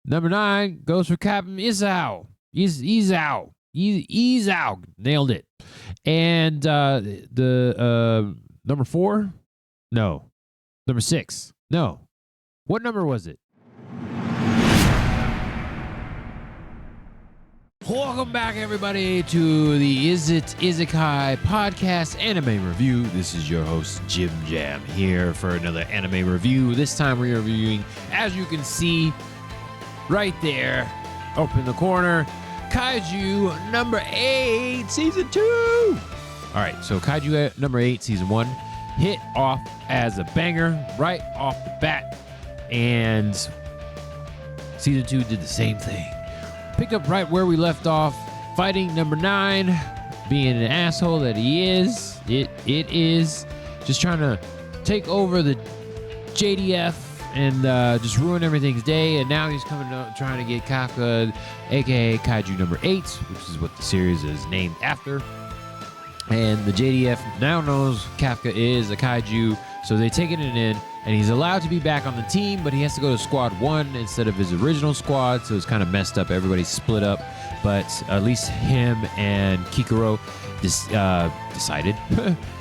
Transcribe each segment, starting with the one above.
Number 9 goes for Captain Isao. Ease out. Nailed it. And the number 4? No. Number 6? No. What number was it? Welcome back, everybody, to the Is It Isekai podcast anime review. This is your host, Jim Jam, here for another anime review. This time we're reviewing, as you can see right there, up in the corner, Kaiju number 8, season 2. All right, so Kaiju number 8, season 1, hit off as a banger right off the bat, and season 2 did the same thing. Picked up right where we left off, fighting number 9, being an asshole that he is. It is just trying to take over the JDF and just ruin everything's day. And now he's coming up trying to get Kafka, aka Kaiju number 8, which is what the series is named after. And the JDF now knows Kafka is a Kaiju, so they take it in. And he's allowed to be back on the team, but he has to go to squad 1 instead of his original squad, so it's kind of messed up. Everybody's split up, but at least him and Kikoru decided,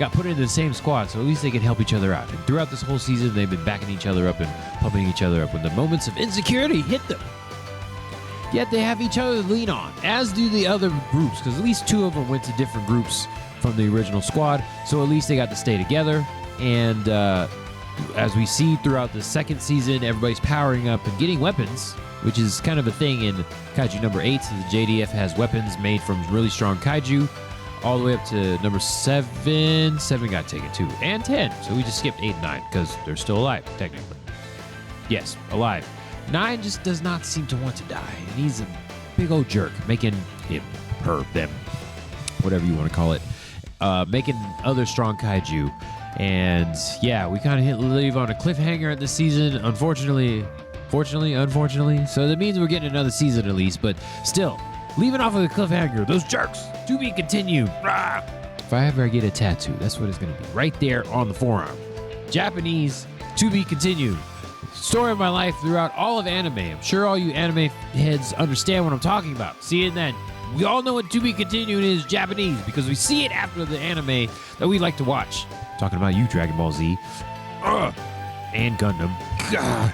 got put into the same squad, so at least they can help each other out. And throughout this whole season, they've been backing each other up and pumping each other up when the moments of insecurity hit them. Yet they have each other to lean on, as do the other groups, because at least 2 of them went to different groups from the original squad, so at least they got to stay together. And as we see throughout the second season, everybody's powering up and getting weapons, which is kind of a thing in Kaiju number 8. So the JDF has weapons made from really strong Kaiju, all the way up to number 7. 7 got taken too, and 10. So we just skipped 8 and 9 because they're still alive, technically. Yes, alive. 9 just does not seem to want to die, and he's a big old jerk, making him, her, them, whatever you want to call it, making other strong Kaiju. And yeah, we kind of leave on a cliffhanger at this season, unfortunately. So that means we're getting another season at least, but still, leaving off of the cliffhanger, those jerks, to be continued. Rah! If I ever get a tattoo, that's what it's going to be, right there on the forearm. Japanese, to be continued. Story of my life throughout all of anime. I'm sure all you anime heads understand what I'm talking about. See it then. We all know what to be continued is Japanese because we see it after the anime that we like to watch. Talking about you, Dragon Ball Z. And Gundam. God.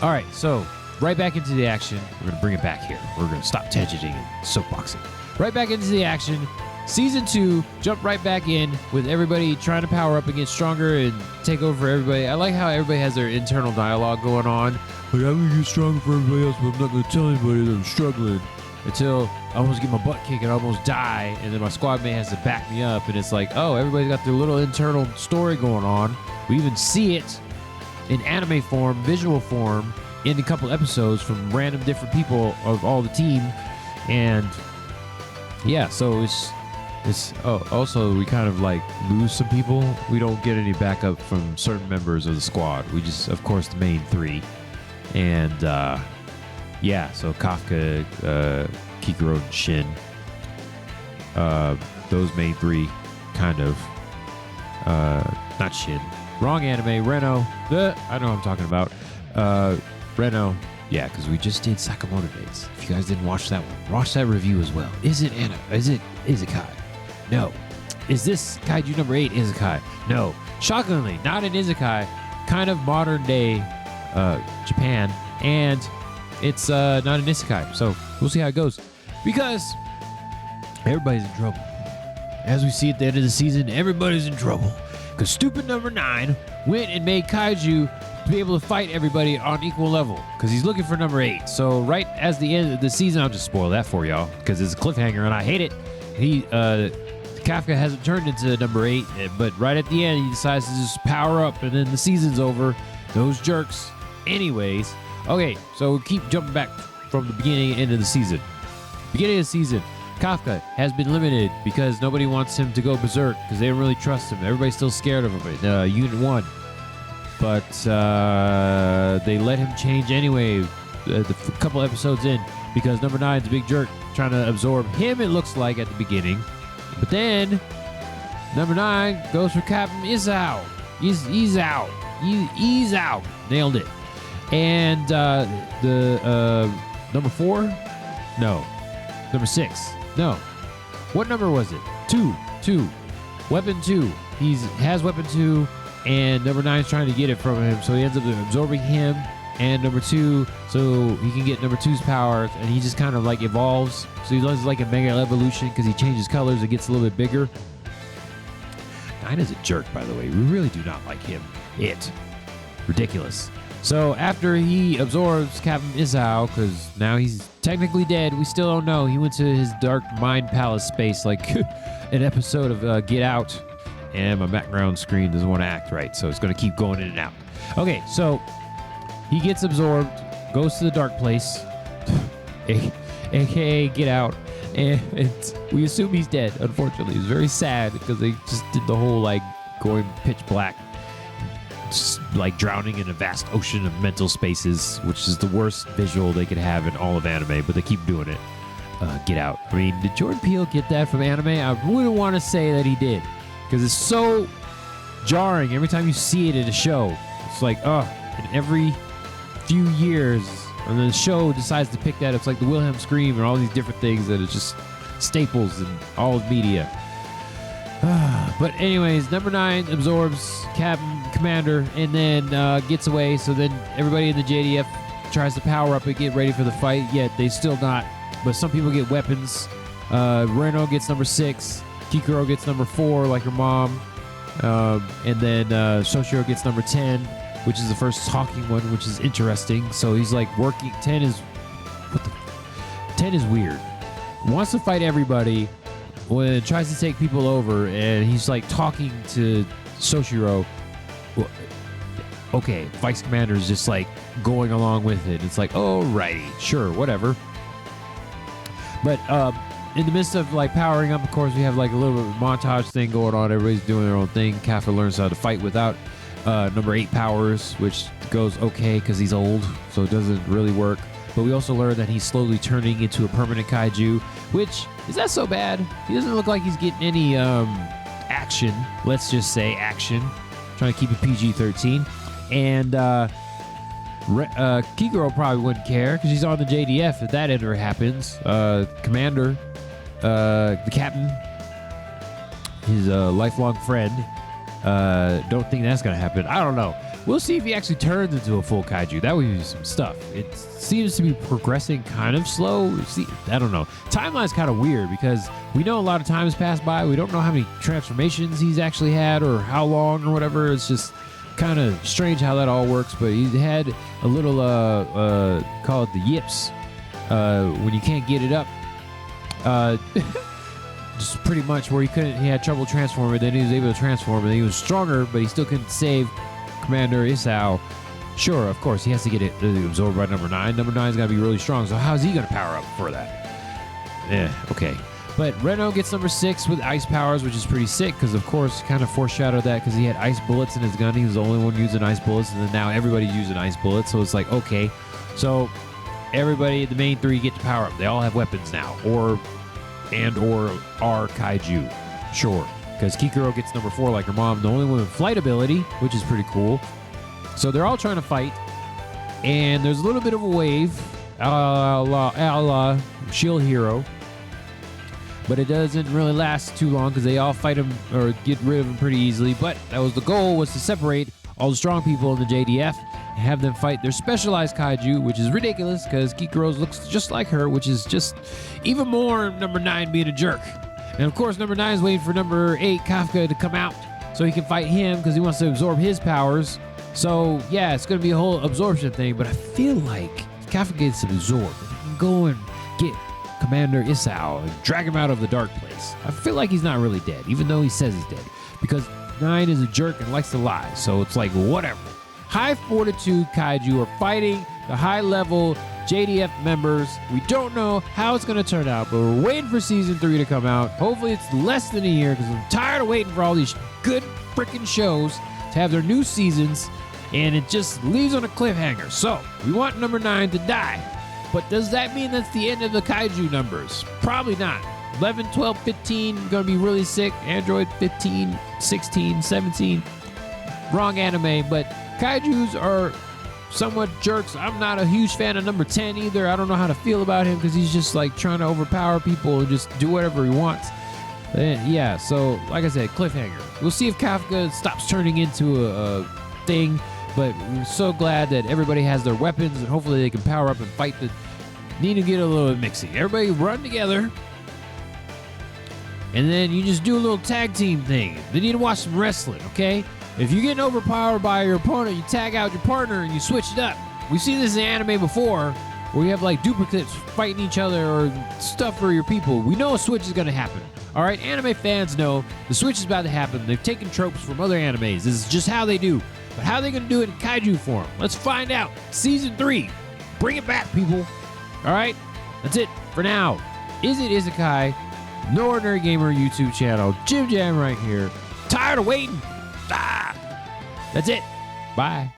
All right, so right back into the action. We're going to bring it back here. We're going to stop tangenting and soapboxing. Right back into the action. Season 2, jump right back in with everybody trying to power up and get stronger and take over everybody. I like how everybody has their internal dialogue going on. Like, I'm going to get stronger for everybody else, but I'm not going to tell anybody that I'm struggling. Until I almost get my butt kicked and I almost die, and then my squad mate has to back me up, and it's like, oh, everybody's got their little internal story going on. We even see it in anime form, visual form, in a couple episodes from random different people of all the team. And yeah, so it's also we kind of like lose some people. We don't get any backup from certain members of the squad. We just, of course, the main 3. And yeah, so Kafka, Kikoru, and Shin, those main 3, kind of, not Shin, wrong anime, Reno, I know what I'm talking about, Reno, yeah, because we just did Sakamoto Days. If you guys didn't watch that one, watch that review as well. Is it Isekai? No. Is this Kaiju number 8 Isekai? No. Shockingly, not an Isekai, kind of modern day Japan, and it's not an isekai, so we'll see how it goes. Because everybody's in trouble. As we see at the end of the season, everybody's in trouble. Because stupid number 9 went and made Kaiju to be able to fight everybody on equal level. Because he's looking for number 8. So right as the end of the season, I'll just spoil that for y'all. Because it's a cliffhanger and I hate it. Kafka hasn't turned into number 8. But right at the end, he decides to just power up. And then the season's over. Those jerks. Anyways. Okay, so we'll keep jumping back from the beginning into the season. Beginning of the season, Kafka has been limited because nobody wants him to go berserk because they don't really trust him. Everybody's still scared of him, Unit 1. But they let him change anyway a couple episodes in because number 9's a big jerk trying to absorb him, it looks like, at the beginning. But then, number 9 goes for Captain Isao. Ease out. Nailed it. And the number 4? No. Number 6? No. What number was it? 2. Weapon 2. He has weapon 2, and number 9 is trying to get it from him, so he ends up absorbing him and number 2, so he can get number 2's powers, and he just kind of like evolves. So he does like a mega evolution because he changes colors. It gets a little bit bigger. 9 is a jerk, by the way. We really do not like him. Ridiculous. So after he absorbs Captain Isao, because now he's technically dead, we still don't know. He went to his dark mind palace space like an episode of Get Out, and my background screen doesn't want to act right, so it's going to keep going in and out. Okay, so he gets absorbed, goes to the dark place, aka Get Out, and we assume he's dead, unfortunately. It's very sad because they just did the whole like going pitch black, just like drowning in a vast ocean of mental spaces, which is the worst visual they could have in all of anime, but they keep doing it. Get Out. I mean, did Jordan Peele get that from anime? I wouldn't want to say that he did, because it's so jarring every time you see it in a show. It's like, in every few years, and then the show decides to pick that. It's like the Wilhelm scream and all these different things that is just staples in all of media. But anyways, number 9 absorbs Captain Commander and then gets away. So then everybody in the JDF tries to power up and get ready for the fight. Yet they still not. But some people get weapons. Reno gets number 6. Kikoru gets number 4, like her mom. And then Soshiro gets number 10, which is the first talking one, which is interesting. So he's like working. 10 is 10 is weird. Wants to fight everybody when it tries to take people over, and he's like talking to Soshiro. Well, okay, Vice Commander is just like going along with it. It's like, alrighty, sure, whatever. But in the midst of like powering up, of course, we have like a little bit of a montage thing going on. Everybody's doing their own thing. Kafka learns how to fight without number 8 powers, which goes okay because he's old, so it doesn't really work. But we also learn that he's slowly turning into a permanent kaiju, which is not so bad. He doesn't look like he's getting any action. Let's just say action. Trying to keep it PG-13. And Kikoru probably wouldn't care because he's on the JDF if that ever happens. Commander, the captain, his lifelong friend, don't think that's going to happen. I don't know. We'll see if he actually turns into a full kaiju. That would be some stuff. It seems to be progressing kind of slow. See, I don't know. Timeline's kind of weird because we know a lot of time has passed by. We don't know how many transformations he's actually had or how long or whatever. It's just kind of strange how that all works. But he had a little, call it the yips, when you can't get it up. Just pretty much where he had trouble transforming. Then he was able to transform, and he was stronger, but he still couldn't save Commander Isao. Sure, of course, he has to get it absorbed by number 9. Number 9's got to be really strong, so how's he going to power up for that? Okay. But Reno gets number 6 with ice powers, which is pretty sick, because of course, kind of foreshadowed that because he had ice bullets in his gun. He was the only one using ice bullets, and then now everybody's using ice bullets, so it's like, okay. So everybody, the main 3 get to power up. They all have weapons now, or are kaiju. Sure. Because Kikoru gets number 4 like her mom, the only one with flight ability, which is pretty cool. So they're all trying to fight, and there's a little bit of a wave, a la Shield Hero, but it doesn't really last too long because they all fight him or get rid of him pretty easily. But that was the goal, was to separate all the strong people in the JDF and have them fight their specialized kaiju, which is ridiculous because Kikoru looks just like her, which is just even more number 9 being a jerk. And of course, number 9 is waiting for number 8, Kafka, to come out so he can fight him because he wants to absorb his powers. So, yeah, it's going to be a whole absorption thing, but I feel like if Kafka gets absorbed, he can go and get Commander Isao and drag him out of the dark place. I feel like he's not really dead, even though he says he's dead, because 9 is a jerk and likes to lie, so it's like, whatever. High Fortitude Kaiju are fighting the high-level JDF members. We don't know how it's going to turn out, but we're waiting for Season 3 to come out. Hopefully it's less than a year, because I'm tired of waiting for all these good freaking shows to have their new seasons, and it just leaves on a cliffhanger. So, we want number 9 to die. But does that mean that's the end of the kaiju numbers? Probably not. 11, 12, 15, going to be really sick. Android 15, 16, 17. Wrong anime, but kaijus are somewhat jerks. I'm not a huge fan of number 10 either. I don't know how to feel about him because he's just like trying to overpower people and just do whatever he wants. Yeah, so like I said, cliffhanger. We'll see if Kafka stops turning into a thing, but we're so glad that everybody has their weapons and hopefully they can power up and fight the... Need to get a little mixy. Everybody run together. And then you just do a little tag team thing. They need to watch some wrestling, okay? If you're getting overpowered by your opponent, you tag out your partner and you switch it up. We've seen this in anime before, where you have like duplicates fighting each other or stuff for your people. We know a switch is going to happen. All right, anime fans know the switch is about to happen. They've taken tropes from other animes. This is just how they do. But how are they going to do it in kaiju form? Let's find out. Season 3. Bring it back, people. All right, that's it for now. Is It Isekai? No Ordinary Gamer YouTube channel. Jim Jam right here. Tired of waiting? That's it. Bye.